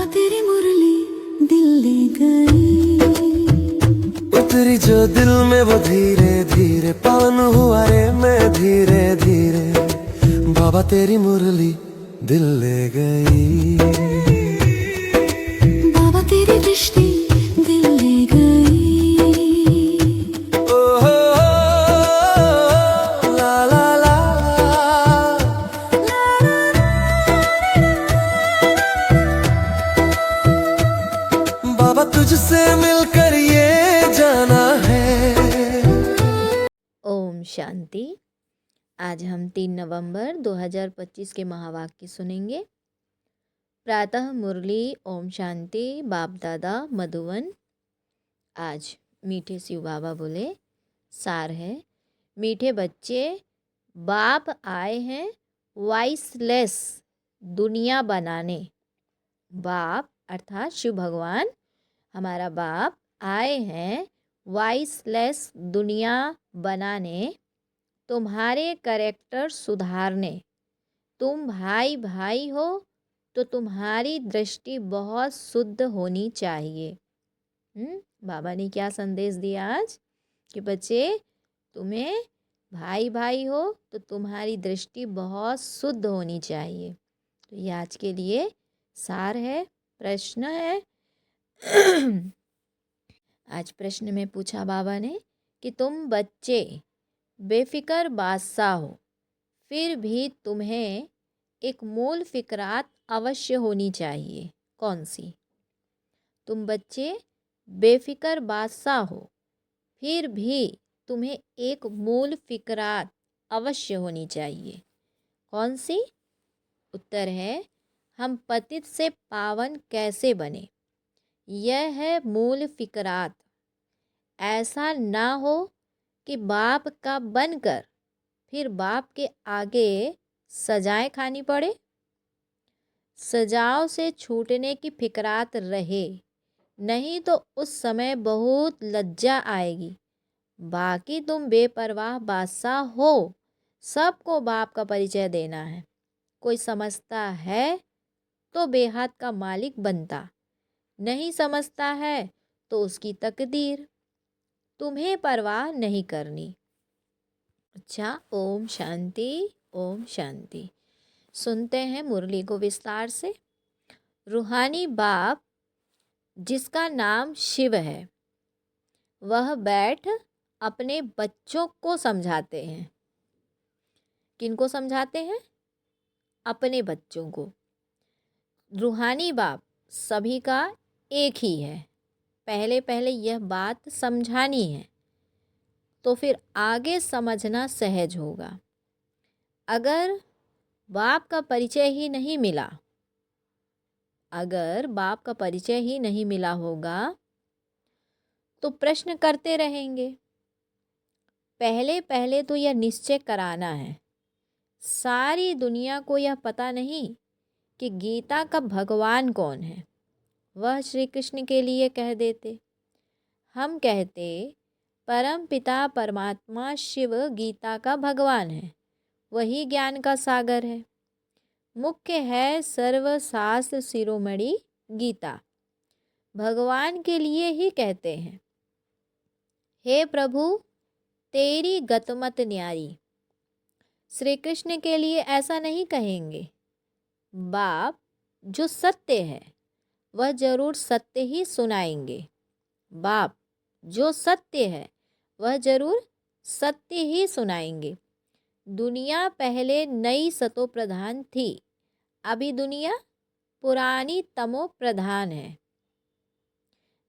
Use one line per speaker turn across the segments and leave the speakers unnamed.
बाबा तेरी मुरली दिल ले गई,
उतरी जो दिल में वो धीरे धीरे, पावन हुआ रे मैं धीरे धीरे। बाबा तेरी मुरली दिल ले गई,
बाबा तेरी दृष्टि दिल ले गई।
ओ हो ला ला ला। बाबा तुझसे मिलकर ये जाना है।
ओम शांति। आज हम 3 नवंबर 2025 के महावाक्य सुनेंगे। प्रातः मुरली ओम शांति बाप दादा मधुवन। आज मीठे शिव बाबा बोले, सार है, मीठे बच्चे, बाप आए हैं वॉइसलेस दुनिया बनाने। बाप अर्थात शिव भगवान हमारा बाप आए हैं वॉइसलेस दुनिया बनाने, तुम्हारे कैरेक्टर सुधारने। तुम भाई भाई हो तो तुम्हारी दृष्टि बहुत शुद्ध होनी चाहिए। बाबा ने क्या संदेश दिया आज कि बच्चे, तुम्हें भाई भाई हो तो तुम्हारी दृष्टि बहुत शुद्ध होनी चाहिए। तो ये आज के लिए सार है। प्रश्न है आज प्रश्न में पूछा बाबा ने कि तुम बच्चे बेफिक्र बादशाह हो, फिर भी तुम्हें एक मूल फिक्रात अवश्य होनी चाहिए। कौन सी? तुम बच्चे बेफिक्र बादशाह हो, फिर भी तुम्हें एक मूल फिक्रात अवश्य होनी चाहिए। कौन सी? उत्तर है, हम पतित से पावन कैसे बने। यह है मूल फिक्रात। ऐसा ना हो कि बाप का बनकर फिर बाप के आगे सजाएं खानी पड़े। सजाओं से छूटने की फिक्रात रहे, नहीं तो उस समय बहुत लज्जा आएगी। बाकी तुम बेपरवाह बादशाह हो, सबको बाप का परिचय देना है। कोई समझता है तो बेहद का मालिक बनता, नहीं समझता है तो उसकी तकदीर, तुम्हें परवाह नहीं करनी। अच्छा, ओम शांति ओम शांति। सुनते हैं मुरली को विस्तार से। रूहानी बाप जिसका नाम शिव है, वह बैठ अपने बच्चों को समझाते हैं। किनको समझाते हैं? अपने बच्चों को। रूहानी बाप सभी का एक ही है। पहले पहले यह बात समझानी है, तो फिर आगे समझना सहज होगा। अगर बाप का परिचय ही नहीं मिला, अगर बाप का परिचय ही नहीं मिला होगा तो प्रश्न करते रहेंगे। पहले पहले तो यह निश्चय कराना है। सारी दुनिया को यह पता नहीं कि गीता का भगवान कौन है। वह श्री कृष्ण के लिए कह देते। हम कहते परम पिता परमात्मा शिव गीता का भगवान है, वही ज्ञान का सागर है। मुख्य है सर्वशास्त्र शिरोमणि गीता। भगवान के लिए ही कहते हैं, हे प्रभु तेरी गतमत न्यारी। श्री कृष्ण के लिए ऐसा नहीं कहेंगे। बाप जो सत्य है वह जरूर सत्य ही सुनाएंगे। बाप जो सत्य है वह जरूर सत्य ही सुनाएंगे। दुनिया पहले नई सतो प्रधान थी, अभी दुनिया पुरानी तमो प्रधान है।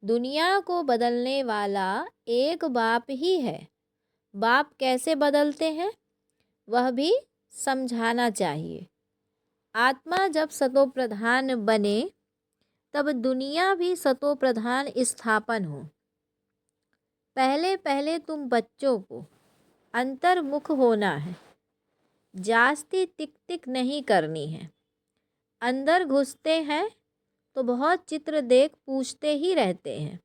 दुनिया को बदलने वाला एक बाप ही है। बाप कैसे बदलते हैं वह भी समझाना चाहिए। आत्मा जब सतो प्रधान बने तब दुनिया भी सतो प्रधान स्थापन हो। पहले पहले तुम बच्चों को अंतर्मुख होना है, जास्ती टिक टिक नहीं करनी है। अंदर घुसते हैं तो बहुत चित्र देख पूछते ही रहते हैं।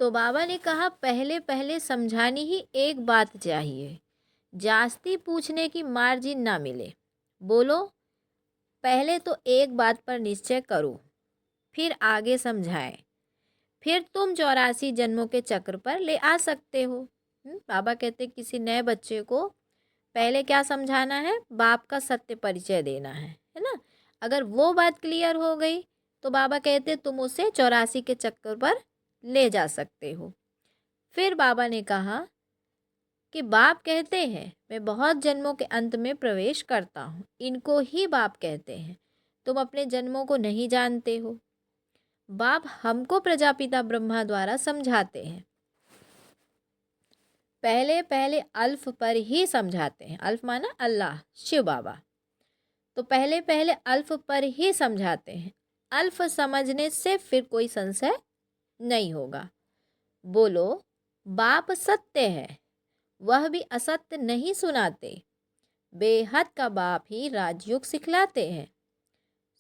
तो बाबा ने कहा पहले पहले समझानी ही एक बात चाहिए, जास्ती पूछने की मार्जिन ना मिले। बोलो पहले तो एक बात पर निश्चय करो, फिर आगे समझाएं, फिर तुम 84 जन्मों के चक्र पर ले आ सकते हो। बाबा कहते किसी नए बच्चे को पहले क्या समझाना है, बाप का सत्य परिचय देना है ना। अगर वो बात क्लियर हो गई तो बाबा कहते तुम उसे 84 के चक्कर पर ले जा सकते हो। फिर बाबा ने कहा कि बाप कहते हैं मैं बहुत जन्मों के अंत में प्रवेश करता हूँ, इनको ही बाप कहते हैं। तुम अपने जन्मों को नहीं जानते हो। बाप हमको प्रजापिता ब्रह्मा द्वारा समझाते हैं। पहले पहले अल्फ पर ही समझाते हैं। अल्फ माना अल्लाह, शिव बाबा। तो पहले पहले अल्फ पर ही समझाते हैं। अल्फ समझने से फिर कोई संशय नहीं होगा। बोलो, बाप सत्य है, वह भी असत्य नहीं सुनाते। बेहद का बाप ही राजयोग सिखलाते हैं।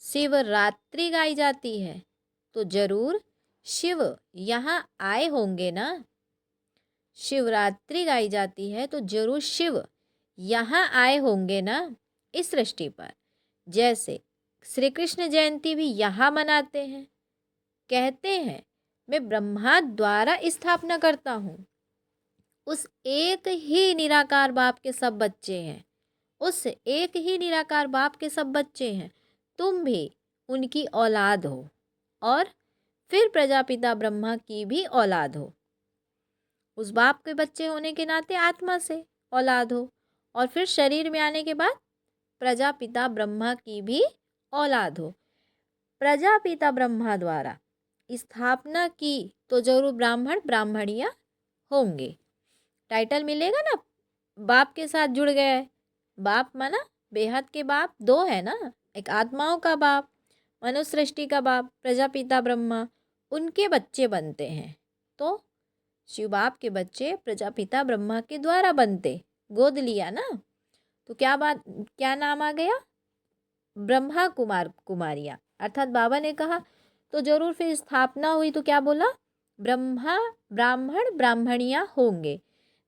शिवरात्रि गाई जाती है तो जरूर शिव यहाँ आए होंगे ना। शिवरात्रि गाई जाती है तो जरूर शिव यहाँ आए होंगे ना इस सृष्टि पर। जैसे श्री कृष्ण जयंती भी यहाँ मनाते हैं। कहते हैं मैं ब्रह्मा द्वारा स्थापना करता हूँ। उस एक ही निराकार बाप के सब बच्चे हैं। उस एक ही निराकार बाप के सब बच्चे हैं। तुम भी उनकी औलाद हो और फिर प्रजापिता ब्रह्मा की भी औलाद हो। उस बाप के बच्चे होने के नाते आत्मा से औलाद हो और फिर शरीर में आने के बाद प्रजापिता ब्रह्मा की भी औलाद हो। प्रजापिता ब्रह्मा द्वारा स्थापना की तो जरूर ब्राह्मण ब्राह्मणियाँ होंगे। टाइटल मिलेगा ना, बाप के साथ जुड़ गया है। बाप माना बेहद के बाप दो है ना, एक आत्माओं का बाप, मनुष्य सृष्टि का बाप प्रजापिता ब्रह्मा, उनके बच्चे बनते हैं। तो शिव बाप के बच्चे प्रजापिता ब्रह्मा के द्वारा बनते, गोद लिया ना, तो क्या नाम आ गया, ब्रह्मा कुमार कुमारियाँ। अर्थात बाबा ने कहा तो जरूर फिर स्थापना हुई तो क्या बोला, ब्रह्मा ब्राह्मण ब्राह्मणियाँ होंगे।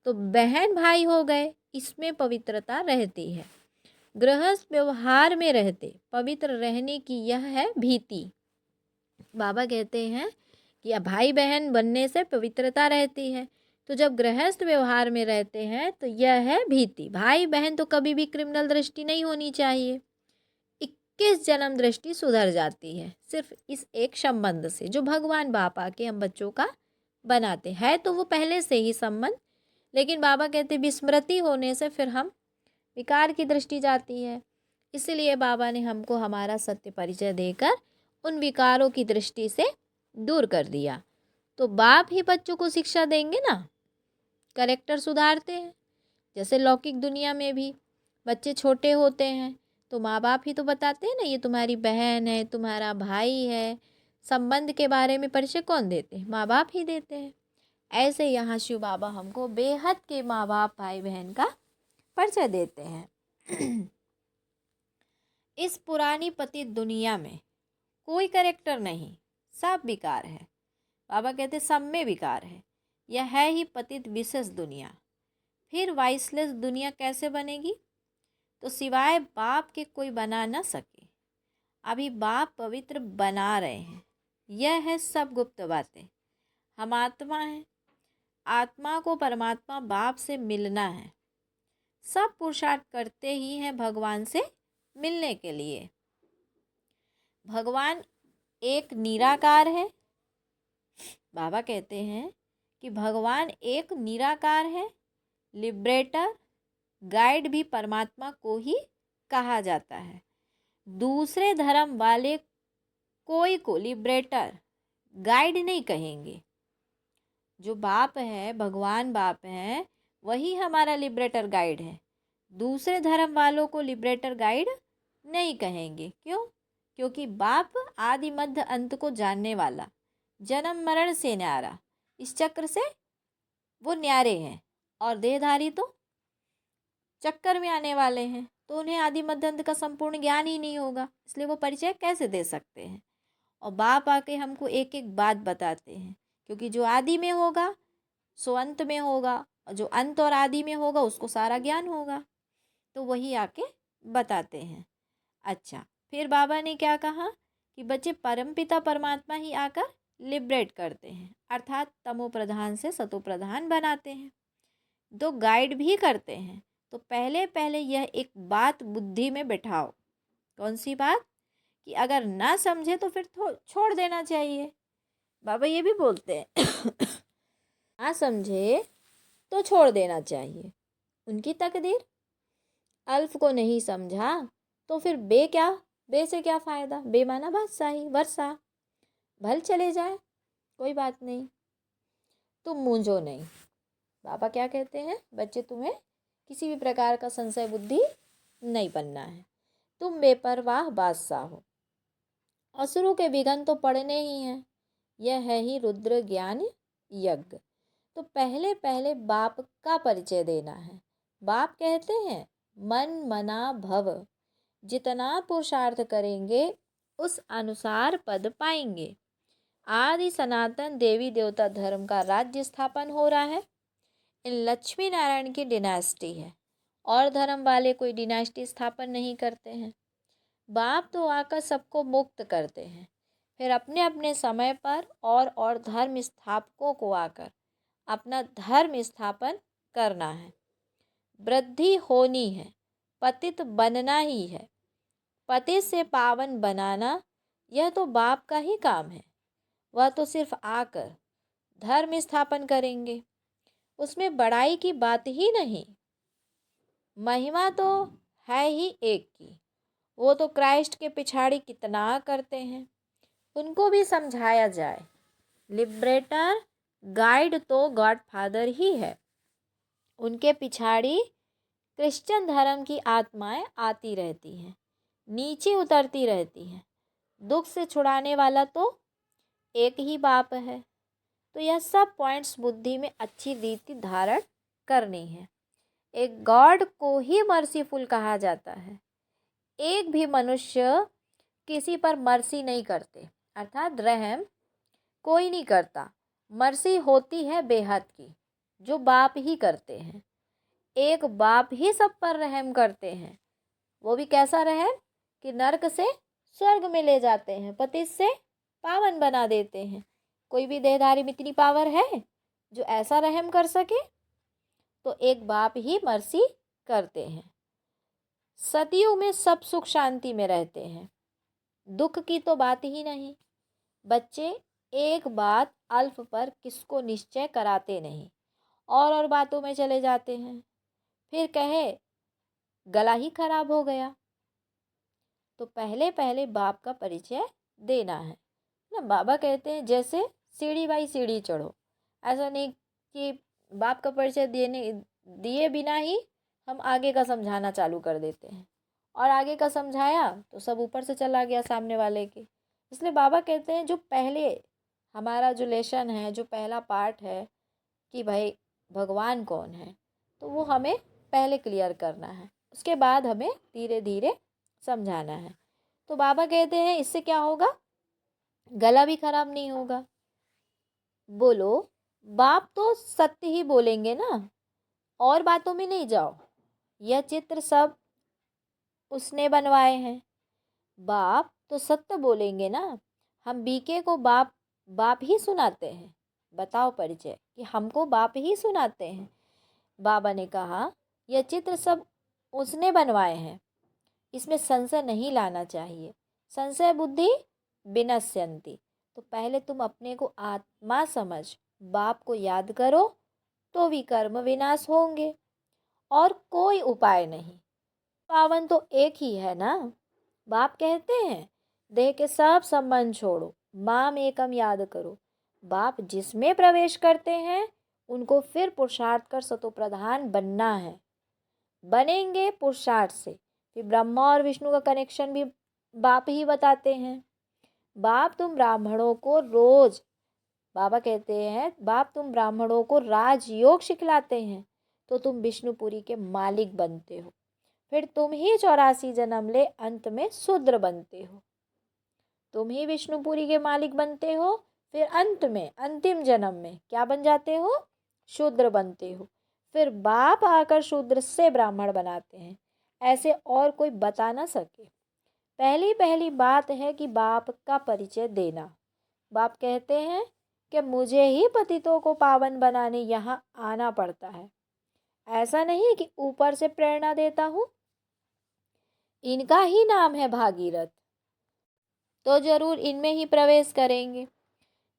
तो बहन भाई हो गए, इसमें पवित्रता रहती है। गृहस्थ व्यवहार में रहते पवित्र रहने की यह है भीति। बाबा कहते हैं कि भाई बहन बनने से पवित्रता रहती है। तो जब गृहस्थ व्यवहार में रहते हैं तो यह है भीति। भाई बहन तो कभी भी क्रिमिनल दृष्टि नहीं होनी चाहिए। 21 जन्म दृष्टि सुधर जाती है सिर्फ इस एक संबंध से जो भगवान बाप आके हम बच्चों का बनाते हैं। तो वो पहले से ही संबंध, लेकिन बाबा कहते विस्मृति होने से फिर हम विकार की दृष्टि जाती है। इसलिए बाबा ने हमको हमारा सत्य परिचय देकर उन विकारों की दृष्टि से दूर कर दिया। तो बाप ही बच्चों को शिक्षा देंगे ना, करेक्टर सुधारते हैं। जैसे लौकिक दुनिया में भी बच्चे छोटे होते हैं तो माँ बाप ही तो बताते हैं ना, ये तुम्हारी बहन है, तुम्हारा भाई है। संबंध के बारे में परिचय कौन देते हैं, माँ बाप ही देते हैं। ऐसे यहाँ शिव बाबा हमको बेहद के माँ बाप भाई बहन का परिचय देते हैं। इस पुरानी पतित दुनिया में कोई करेक्टर नहीं, सब विकार है। बाबा कहते सब में विकार है। यह है ही पतित विशेष दुनिया। फिर वाइसलेस दुनिया कैसे बनेगी, तो सिवाय बाप के कोई बना न सके। अभी बाप पवित्र बना रहे हैं। यह है सब गुप्त बातें। हम आत्मा हैं, आत्मा को परमात्मा बाप से मिलना है। सब पुरुषार्थ करते ही हैं भगवान से मिलने के लिए। भगवान एक निराकार है। बाबा कहते हैं कि भगवान एक निराकार है। लिबरेटर गाइड भी परमात्मा को ही कहा जाता है। दूसरे धर्म वाले कोई को लिबरेटर गाइड नहीं कहेंगे। जो बाप है, भगवान बाप है, वही हमारा लिबरेटर गाइड है। दूसरे धर्म वालों को लिबरेटर गाइड नहीं कहेंगे। क्यों? क्योंकि बाप आदि मध्य अंत को जानने वाला, जन्म मरण से न्यारा, इस चक्र से वो न्यारे हैं। और देहधारी तो चक्कर में आने वाले हैं, तो उन्हें आदि मध्य अंत का संपूर्ण ज्ञान ही नहीं होगा। इसलिए वो परिचय कैसे दे सकते हैं। और बाप आके हमको एक एक बात बताते हैं, क्योंकि जो आदि में होगा सो अंत में होगा, और जो अंत और आदि में होगा उसको सारा ज्ञान होगा। तो वही आके बताते हैं। अच्छा, फिर बाबा ने क्या कहा कि बच्चे परमपिता परमात्मा ही आकर लिबरेट करते हैं, अर्थात तमो प्रधान से सतो प्रधान बनाते हैं, तो गाइड भी करते हैं। तो पहले पहले यह एक बात बुद्धि में बैठाओ। कौन सी बात? कि अगर ना समझे तो फिर छोड़ देना चाहिए। बाबा ये भी बोलते हैं ना समझे तो छोड़ देना चाहिए, उनकी तकदीर। अल्फ को नहीं समझा तो फिर बे से क्या फ़ायदा? बे माना बादशाही, वर्षा, भल चले जाए, कोई बात नहीं, तुम मूंझो नहीं। बाबा क्या कहते हैं? बच्चे, तुम्हें किसी भी प्रकार का संशय बुद्धि नहीं बनना है, तुम बेपरवाह बादशाह हो। असुरों के विघन तो पड़ने ही हैं, यह है ही रुद्र ज्ञान यज्ञ। तो पहले पहले बाप का परिचय देना है। बाप कहते हैं मन मना भव, जितना पुरुषार्थ करेंगे उस अनुसार पद पाएंगे। आदि सनातन देवी देवता धर्म का राज्य स्थापन हो रहा है। इन लक्ष्मी नारायण की डिनास्टी है, और धर्म वाले कोई डिनास्टी स्थापन नहीं करते हैं। बाप तो आकर सबको मुक्त करते हैं, फिर अपने अपने समय पर और धर्म स्थापकों को आकर अपना धर्म स्थापन करना है। वृद्धि होनी है, पतित बनना ही है। पतित से पावन बनाना यह तो बाप का ही काम है। वह तो सिर्फ आकर धर्म स्थापन करेंगे, उसमें बड़ाई की बात ही नहीं। महिमा तो है ही एक की, वो तो क्राइस्ट के पिछाड़ी कितना करते हैं, उनको भी समझाया जाए। लिबरेटर गाइड तो गॉड फादर ही है, उनके पिछाड़ी क्रिश्चियन धर्म की आत्माएं आती रहती हैं, नीचे उतरती रहती हैं। दुख से छुड़ाने वाला तो एक ही बाप है। तो यह सब पॉइंट्स बुद्धि में अच्छी रीति धारण करनी है। एक गॉड को ही मर्सीफुल कहा जाता है। एक भी मनुष्य किसी पर मर्सी नहीं करते, अर्थात रहम कोई नहीं करता। मर्सी होती है बेहद की, जो बाप ही करते हैं। एक बाप ही सब पर रहम करते हैं। वो भी कैसा रहम कि नरक से स्वर्ग में ले जाते हैं, पतित से पावन बना देते हैं। कोई भी देहधारी में इतनी पावर है जो ऐसा रहम कर सके? तो एक बाप ही मर्सी करते हैं। सतयुग में सब सुख शांति में रहते हैं, दुख की तो बात ही नहीं। बच्चे एक बात अल्फ पर किसको निश्चय कराते नहीं, और बातों में चले जाते हैं, फिर कहे गला ही खराब हो गया। तो पहले पहले बाप का परिचय देना है ना। बाबा कहते हैं जैसे सीढ़ी बाई सीढ़ी चढ़ो। ऐसा नहीं कि बाप का परिचय दिए बिना ही हम आगे का समझाना चालू कर देते हैं, और आगे का समझाया तो सब ऊपर से चला गया सामने वाले के। इसलिए बाबा कहते हैं जो पहले हमारा जो लेसन है, जो पहला पार्ट है कि भाई भगवान कौन है, तो वो हमें पहले क्लियर करना है, उसके बाद हमें धीरे धीरे समझाना है। तो बाबा कहते हैं इससे क्या होगा? गला भी खराब नहीं होगा। बोलो, बाप तो सत्य ही बोलेंगे ना, और बातों में नहीं जाओ। यह चित्र सब उसने बनवाए हैं, बाप तो सत्य बोलेंगे ना। हम बीके को बाप ही सुनाते हैं। बताओ परिचय कि हमको बाप ही सुनाते हैं। बाबा ने कहा यह चित्र सब उसने बनवाए हैं, इसमें संशय नहीं लाना चाहिए। संशय बुद्धि विनश्यन्ति। तो पहले तुम अपने को आत्मा समझ बाप को याद करो, तो विकर्म विनाश होंगे, और कोई उपाय नहीं। पावन तो एक ही है ना। बाप कहते हैं देह के सब संबंध छोड़ो, माम एकम याद करो। बाप जिसमें प्रवेश करते हैं उनको फिर पुरुषार्थ कर सतो प्रधान बनना है। बनेंगे पुरुषार्थ से। फिर ब्रह्मा और विष्णु का कनेक्शन भी बाप ही बताते हैं। बाप तुम ब्राह्मणों को रोज, बाबा कहते हैं बाप तुम ब्राह्मणों को राजयोग सिखलाते हैं, तो तुम विष्णुपुरी के मालिक बनते हो। फिर तुम ही 84 जन्म ले अंत में शूद्र बनते हो। तुम ही विष्णुपुरी के मालिक बनते हो, फिर अंत में अंतिम जन्म में क्या बन जाते हो? शूद्र बनते हो। फिर बाप आकर शूद्र से ब्राह्मण बनाते हैं। ऐसे और कोई बता ना सके। पहली पहली बात है कि बाप का परिचय देना। बाप कहते हैं कि मुझे ही पतितों को पावन बनाने यहाँ आना पड़ता है। ऐसा नहीं कि ऊपर से प्रेरणा देता हूँ। इनका ही नाम है भागीरथ, तो जरूर इनमें ही प्रवेश करेंगे।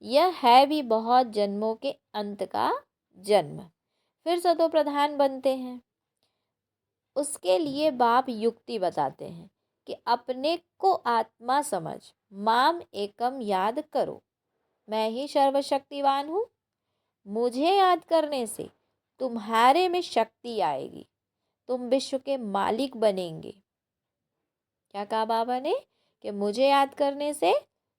यह है भी बहुत जन्मों के अंत का जन्म, फिर सतो प्रधान बनते हैं। उसके लिए बाप युक्ति बताते हैं कि अपने को आत्मा समझ, माम एकम याद करो। मैं ही सर्वशक्तिवान हूँ। मुझे याद करने से तुम्हारे में शक्ति आएगी, तुम विश्व के मालिक बनेंगे। क्या कहा बाबा ने? कि मुझे याद करने से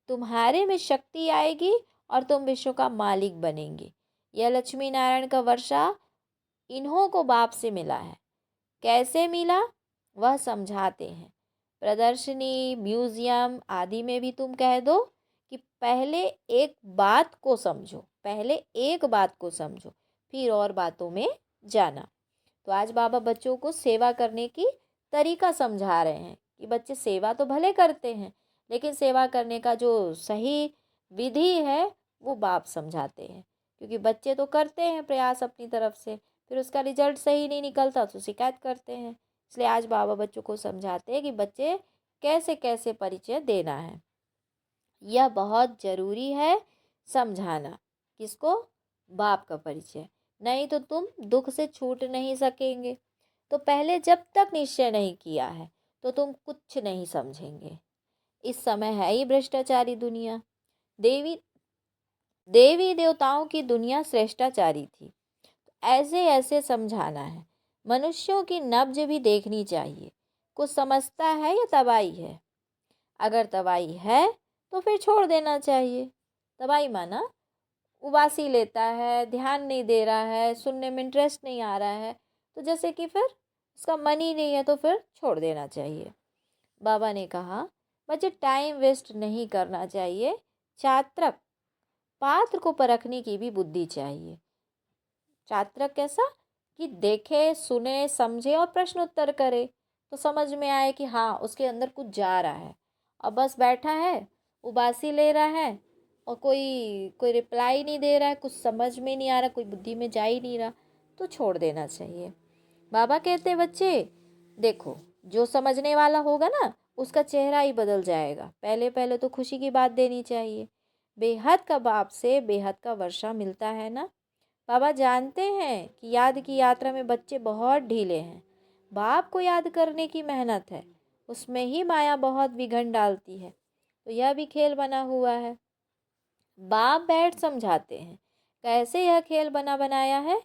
तुम्हारे में शक्ति आएगी और तुम विश्व का मालिक बनेंगे। यह लक्ष्मी नारायण का वर्षा इन्हों को बाप से मिला है। कैसे मिला वह समझाते हैं। प्रदर्शनी, म्यूजियम आदि में भी तुम कह दो कि पहले एक बात को समझो, पहले एक बात को समझो, फिर और बातों में जाना। तो आज बाबा बच्चों को सेवा करने की तरीका समझा रहे हैं कि बच्चे सेवा तो भले करते हैं, लेकिन सेवा करने का जो सही विधि है वो बाप समझाते हैं। क्योंकि बच्चे तो करते हैं प्रयास अपनी तरफ से, फिर उसका रिजल्ट सही नहीं निकलता तो शिकायत करते हैं। इसलिए आज बाबा बच्चों को समझाते हैं कि बच्चे कैसे कैसे परिचय देना है। यह बहुत ज़रूरी है समझाना। किसको? बाप का परिचय। नहीं तो तुम दुख से छूट नहीं सकेंगे। तो पहले जब तक निश्चय नहीं किया है तो तुम कुछ नहीं समझेंगे। इस समय है ही भ्रष्टाचारी दुनिया। देवी देवी देवताओं की दुनिया श्रेष्ठाचारी थी। ऐसे ऐसे समझाना है। मनुष्यों की नब्ज भी देखनी चाहिए। कुछ समझता है या तबाही है? अगर तबाही है तो फिर छोड़ देना चाहिए। तबाही माना उबासी लेता है, ध्यान नहीं दे रहा है, सुनने में इंटरेस्ट नहीं आ रहा है, तो जैसे कि फिर उसका मन ही नहीं है तो फिर छोड़ देना चाहिए। बाबा ने कहा बच्चे टाइम वेस्ट नहीं करना चाहिए। छात्रक पात्र को परखने की भी बुद्धि चाहिए। छात्रक कैसा? कि देखे, सुने, समझे और प्रश्न उत्तर करे तो समझ में आए कि हाँ उसके अंदर कुछ जा रहा है। अब बस बैठा है, उबासी ले रहा है और कोई रिप्लाई नहीं दे रहा है, कुछ समझ में नहीं आ रहा, कोई बुद्धि में जा ही नहीं रहा, तो छोड़ देना चाहिए। बाबा कहते हैं बच्चे देखो, जो समझने वाला होगा ना उसका चेहरा ही बदल जाएगा। पहले पहले तो खुशी की बात देनी चाहिए। बेहद का बाप से बेहद का वर्षा मिलता है ना। बाबा जानते हैं कि याद की यात्रा में बच्चे बहुत ढीले हैं। बाप को याद करने की मेहनत है, उसमें ही माया बहुत विघन डालती है। तो यह भी खेल बना हुआ है। बाप बैठ समझाते हैं कैसे यह खेल बना बनाया है।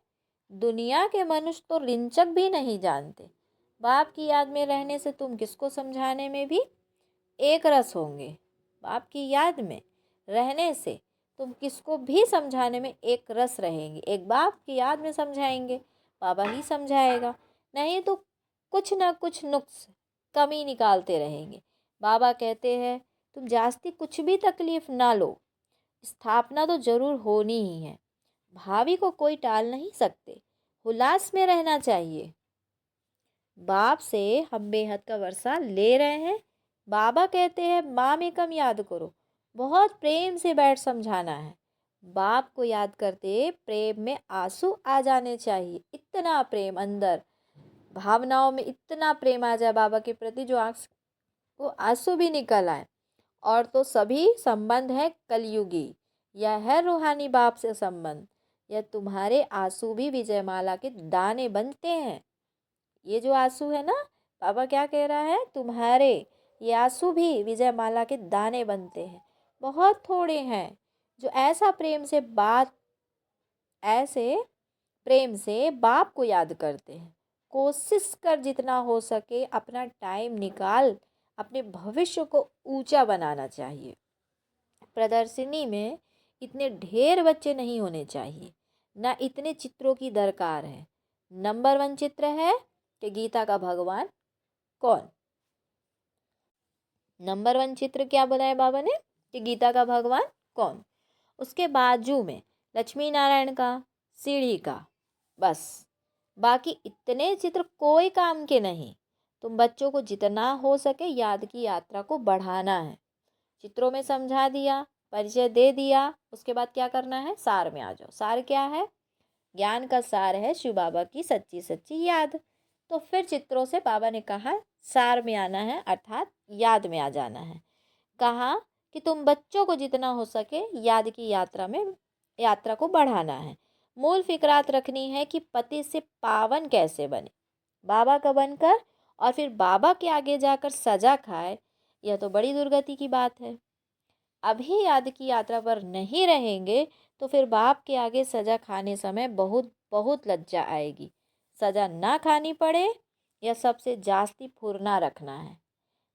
दुनिया के मनुष्य तो रिंचक भी नहीं जानते। बाप की याद में रहने से तुम किसको समझाने में भी एक रस होंगे। बाप की याद में रहने से तुम किसको भी समझाने में एक रस रहेंगे। एक बाप की याद में समझाएंगे, बाबा ही समझाएगा, नहीं तो कुछ ना कुछ नुक्स कमी निकालते रहेंगे। बाबा कहते हैं तुम जास्ती कुछ भी तकलीफ ना लो, स्थापना तो जरूर होनी ही है। भावी को कोई टाल नहीं सकते, उल्लास में रहना चाहिए। बाप से हम बेहद का वर्षा ले रहे हैं। बाबा कहते हैं माँ में कम याद करो। बहुत प्रेम से बैठ समझाना है। बाप को याद करते प्रेम में आंसू आ जाने चाहिए। इतना प्रेम अंदर, भावनाओं में इतना प्रेम आ जाए बाबा के प्रति जो आंख वो आंसू भी निकल आए। और तो सभी संबंध है कलयुगी। यह है रूहानी बाप से संबंध। यह तुम्हारे आंसू भी विजयमाला के दाने बनते हैं। ये जो आंसू है ना, बाबा क्या कह रहा है, तुम्हारे ये आंसू भी विजयमाला के दाने बनते हैं। बहुत थोड़े हैं जो ऐसे प्रेम से बाप को याद करते हैं। कोशिश कर जितना हो सके अपना टाइम निकाल अपने भविष्य को ऊंचा बनाना चाहिए। प्रदर्शनी में इतने ढेर बच्चे नहीं होने चाहिए, ना इतने चित्रों की दरकार है। नंबर 1 चित्र है कि गीता का भगवान कौन। नंबर 1 चित्र क्या बनाया बाबा ने कि गीता का भगवान कौन। उसके बाजू में लक्ष्मी नारायण का, सीढ़ी का, बस। बाकी इतने चित्र कोई काम के नहीं। तुम बच्चों को जितना हो सके याद की यात्रा को बढ़ाना है। चित्रों में समझा दिया, परिचय दे दिया, उसके बाद क्या करना है, सार में आ जाओ। सार क्या है? ज्ञान का सार है शिव बाबा की सच्ची सच्ची याद। तो फिर चित्रों से बाबा ने कहा सार में आना है, अर्थात याद में आ जाना है। कहा कि तुम बच्चों को जितना हो सके याद की यात्रा को बढ़ाना है। मूल फिक्रात रखनी है कि पति से पावन कैसे बने, बाबा का बनकर, और फिर बाबा के आगे जाकर सजा खाए, यह तो बड़ी दुर्गति की बात है। अभी याद की यात्रा पर नहीं रहेंगे तो फिर बाप के आगे सजा खाने समय बहुत बहुत लज्जा आएगी। सजा ना खानी पड़े, यह सबसे जास्ती फुरना रखना है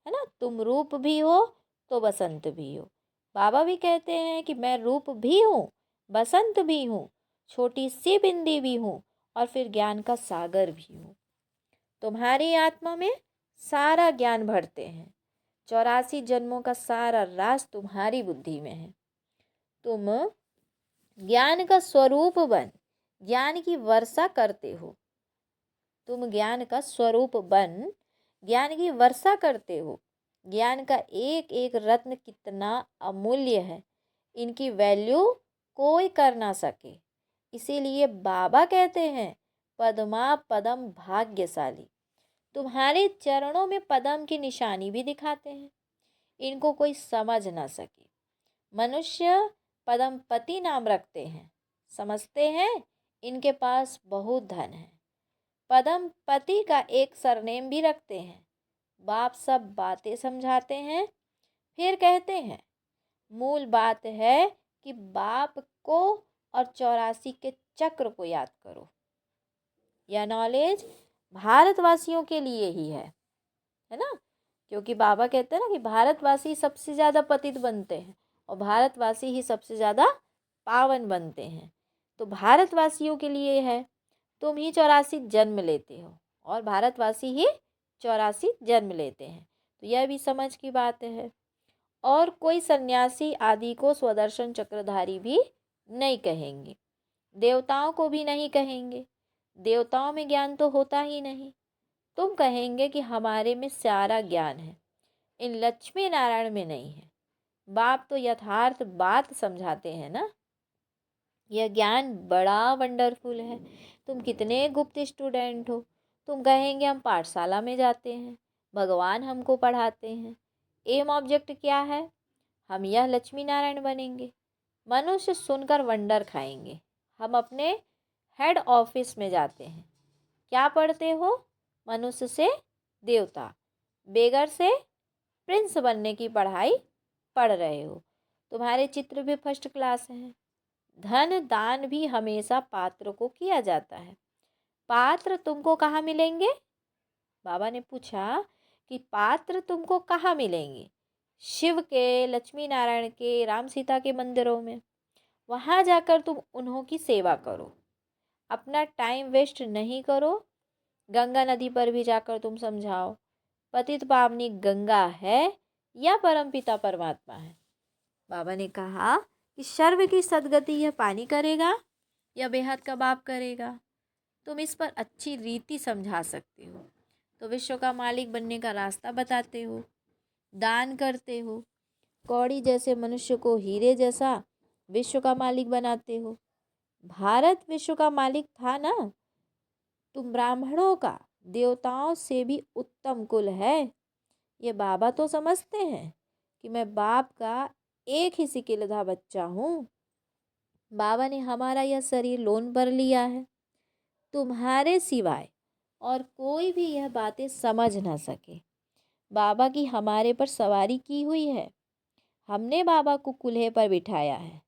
ना। तुम रूप भी हो तो बसंत भी हो। बाबा भी कहते हैं कि मैं रूप भी हूँ, बसंत भी हूँ, छोटी सी बिंदी भी हूँ, और फिर ज्ञान का सागर भी हूँ। तुम्हारी आत्मा में सारा ज्ञान भरते हैं। 84 जन्मों का सारा राज तुम्हारी बुद्धि में है। तुम ज्ञान का स्वरूप बन ज्ञान की वर्षा करते हो। तुम ज्ञान का स्वरूप बन ज्ञान की वर्षा करते हो। ज्ञान का एक एक रत्न कितना अमूल्य है, इनकी वैल्यू कोई कर ना सके। इसीलिए बाबा कहते हैं पद्मा पदम भाग्यशाली। तुम्हारे चरणों में पदम की निशानी भी दिखाते हैं, इनको कोई समझ ना सके। मनुष्य पदमपति नाम रखते हैं, समझते हैं इनके पास बहुत धन है। पदमपति का एक सरनेम भी रखते हैं। बाप सब बातें समझाते हैं, फिर कहते हैं मूल बात है कि बाप को और 84 के चक्र को याद करो। यह नॉलेज भारतवासियों के लिए ही है ना। क्योंकि बाबा कहते हैं ना कि भारतवासी सबसे ज़्यादा पतित बनते हैं और भारतवासी ही सबसे ज़्यादा पावन बनते हैं। तो भारतवासियों के लिए है। तुम ही 84 जन्म लेते हो और भारतवासी ही 84 जन्म लेते हैं, तो यह भी समझ की बात है। और कोई सन्यासी आदि को स्वदर्शन चक्रधारी भी नहीं कहेंगे, देवताओं को भी नहीं कहेंगे। देवताओं में ज्ञान तो होता ही नहीं। तुम कहेंगे कि हमारे में सारा ज्ञान है, इन लक्ष्मी नारायण में नहीं है। बाप तो यथार्थ बात समझाते हैं ना। यह ज्ञान बड़ा वंडरफुल है। तुम कितने गुप्त स्टूडेंट हो। तुम कहेंगे हम पाठशाला में जाते हैं, भगवान हमको पढ़ाते हैं। एम ऑब्जेक्ट क्या है? हम यह लक्ष्मी नारायण बनेंगे। मनुष्य सुनकर वंडर खाएंगे। हम अपने हेड ऑफिस में जाते हैं, क्या पढ़ते हो? मनुष्य से देवता, बेगर से प्रिंस बनने की पढ़ाई पढ़ रहे हो। तुम्हारे चित्र भी फर्स्ट क्लास हैं। धन दान भी हमेशा पात्र को किया जाता है। पात्र तुमको कहाँ मिलेंगे? बाबा ने पूछा कि पात्र तुमको कहाँ मिलेंगे? शिव के, लक्ष्मी नारायण के, राम सीता के मंदिरों में। वहाँ जाकर तुम उन्हों की सेवा करो, अपना टाइम वेस्ट नहीं करो। गंगा नदी पर भी जाकर तुम समझाओ पतित पावनी गंगा है या परमपिता परमात्मा है। बाबा ने कहा कि सर्व की सदगति यह पानी करेगा या बेहद का बाप करेगा। तुम इस पर अच्छी रीति समझा सकते हो। तो विश्व का मालिक बनने का रास्ता बताते हो, दान करते हो, कौड़ी जैसे मनुष्य को हीरे जैसा विश्व का मालिक बनाते हो। भारत विश्व का मालिक था ना। तुम ब्राह्मणों का देवताओं से भी उत्तम कुल है। ये बाबा तो समझते हैं कि मैं बाप का एक ही सिकिलधा बच्चा हूँ। बाबा ने हमारा यह शरीर लोन पर लिया है। तुम्हारे सिवाय और कोई भी यह बातें समझ ना सके। बाबा की हमारे पर सवारी की हुई है। हमने बाबा को कुल्हे पर बिठाया है,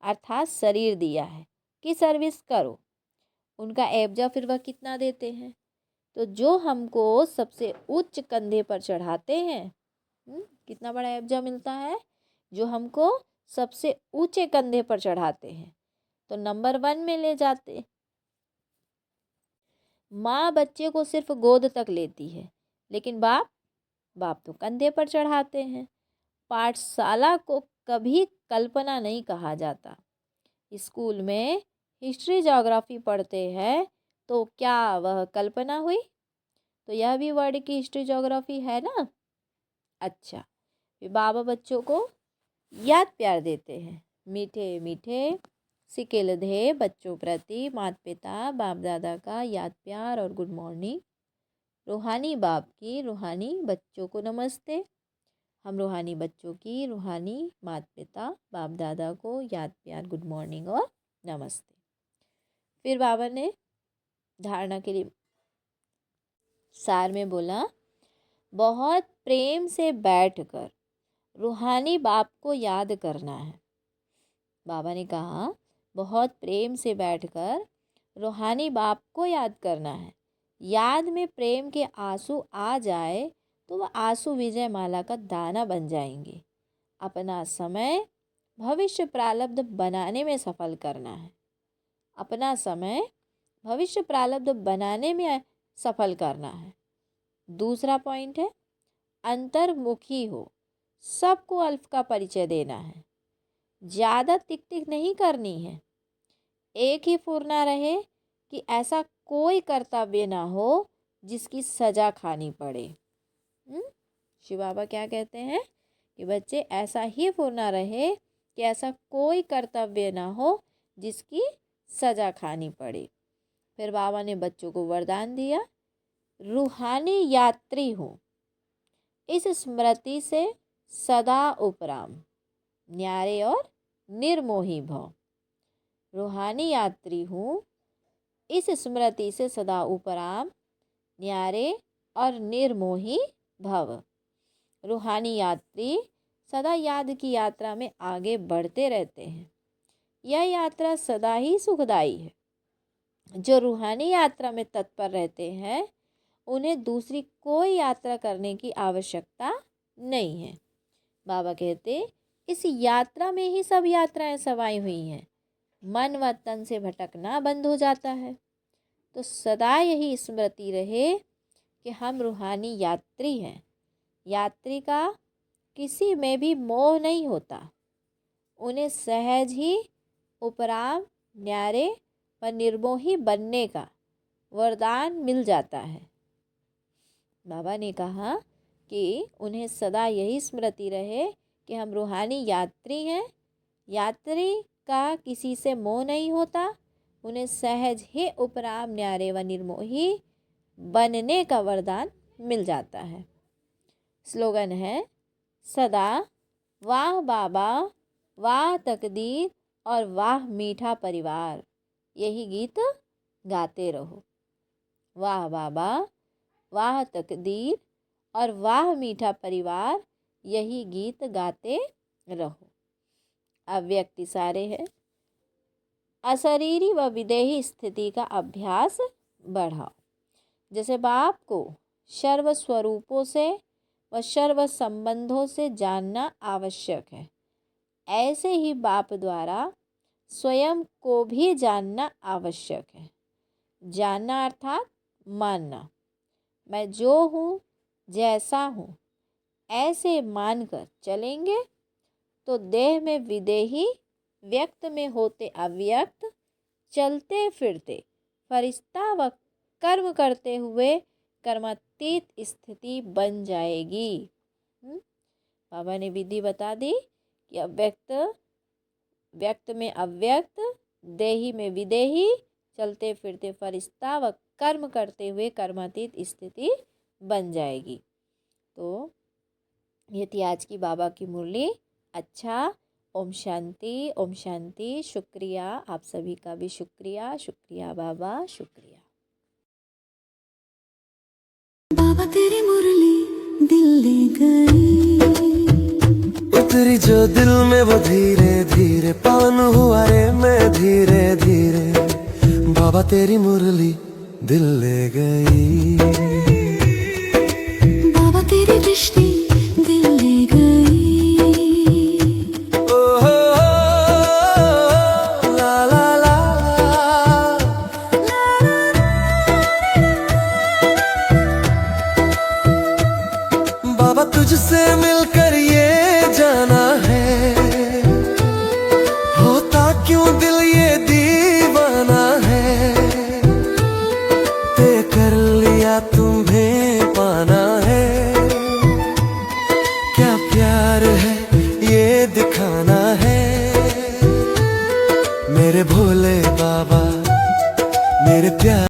अर्थात शरीर दिया है कि सर्विस करो। उनका एवजा फिर वह कितना देते हैं? तो जो हमको सबसे उच्च कंधे पर चढ़ाते हैं, कितना बड़ा एवजा मिलता है? जो हमको सबसे ऊंचे कंधे पर चढ़ाते हैं तो नंबर 1 में ले जाते। माँ बच्चे को सिर्फ गोद तक लेती है, लेकिन बाप तो कंधे पर चढ़ाते हैं। पाठशाला को कभी कल्पना नहीं कहा जाता। स्कूल में हिस्ट्री ज्योग्राफी पढ़ते हैं तो क्या वह कल्पना हुई? तो यह भी वर्ल्ड की हिस्ट्री ज्योग्राफी है ना। अच्छा, फिर बाबा बच्चों को याद प्यार देते हैं। मीठे मीठे सिकेलधे बच्चों प्रति माता पिता बाप दादा का याद प्यार और गुड मॉर्निंग। रूहानी बाप की रूहानी बच्चों को नमस्ते। हम रूहानी बच्चों की रूहानी माता पिता बाप दादा को याद प्यार गुड मॉर्निंग और नमस्ते। फिर बाबा ने धारणा के लिए सार में बोला, बहुत प्रेम से बैठकर रूहानी बाप को याद करना है। बाबा ने कहा, बहुत प्रेम से बैठकर रूहानी बाप को याद करना है। याद में प्रेम के आंसू आ जाए तो वह आंसू विजय माला का दाना बन जाएंगे। अपना समय भविष्य प्रारब्ध बनाने में सफल करना है। अपना समय भविष्य प्रारब्ध बनाने में सफल करना है। दूसरा पॉइंट है, अंतर्मुखी हो, सबको अल्फ का परिचय देना है। ज़्यादा टिक टिक नहीं करनी है। एक ही फुरना रहे कि ऐसा कोई कर्तव्य ना हो जिसकी सजा खानी पड़े। शिव बाबा क्या कहते हैं कि बच्चे ऐसा ही फुरना रहे कि ऐसा कोई कर्तव्य ना हो जिसकी सजा खानी पड़े। फिर बाबा ने बच्चों को वरदान दिया, रूहानी यात्री हूँ, इस स्मृति से सदा उपराम, न्यारे और निर्मोही भव। रूहानी यात्री हूँ, इस स्मृति से सदा उपराम, न्यारे और निर्मोही भव। रूहानी यात्री सदा याद की यात्रा में आगे बढ़ते रहते हैं। यह यात्रा सदा ही सुखदाई है। जो रूहानी यात्रा में तत्पर रहते हैं उन्हें दूसरी कोई यात्रा करने की आवश्यकता नहीं है। बाबा कहते, इस यात्रा में ही सब यात्राएं समाई हुई हैं। मन व तन से भटकना बंद हो जाता है। तो सदा यही स्मृति रहे कि हम रूहानी यात्री हैं। यात्री का किसी में भी मोह नहीं होता। उन्हें सहज ही उपराम, न्यारे व निर्मोही बनने का वरदान मिल जाता है। बाबा ने कहा कि उन्हें सदा यही स्मृति रहे कि हम रूहानी यात्री हैं। यात्री का किसी से मोह नहीं होता। उन्हें सहज ही उपराम, न्यारे व निर्मोही बनने का वरदान मिल जाता है। स्लोगन है, सदा वाह बाबा, वाह तकदीर और वाह मीठा परिवार। यही गीत गाते रहो। वाह बाबा, वाह तकदीर और वाह मीठा परिवार, यही गीत गाते रहो। अव्यक्त इशारे है, अशरीरी व विदेही स्थिति का अभ्यास बढ़ाओ। जैसे बाप को सर्व स्वरूपों से व सर्व संबंधों से जानना आवश्यक है, ऐसे ही बाप द्वारा स्वयं को भी जानना आवश्यक है। जानना अर्थात मानना। मैं जो हूँ, जैसा हूँ, ऐसे मानकर चलेंगे तो देह में विदेही, व्यक्त में होते अव्यक्त, चलते फिरते फरिश्ता व कर्म करते हुए कर्मातीत स्थिति बन जाएगी। बाबा ने विधि बता दी कि अव्यक्त, व्यक्त में अव्यक्त, देही में विदेही, चलते फिरते फरिश्ता व कर्म करते हुए कर्मातीत स्थिति बन जाएगी। तो ये थी आज की बाबा की मुरली। अच्छा, ओम शांति, ओम शांति। शुक्रिया, आप सभी का भी शुक्रिया। शुक्रिया बाबा, शुक्रिया।
बाबा तेरी मुरली दिल ले गई,
उतरी जो दिल में वो धीरे धीरे पावन हुआ रे मैं धीरे धीरे। बाबा तेरी मुरली दिल ले गई,
बाबा तेरी दृष्टि दिल ले गई।
ओ हो, ला ला ला, बाबा तुझसे मिलकर ये जाना है, होता क्यों दिल ये दीवाना है। तय कर लिया तुम्हें है। मेरे भोले बाबा मेरे प्यार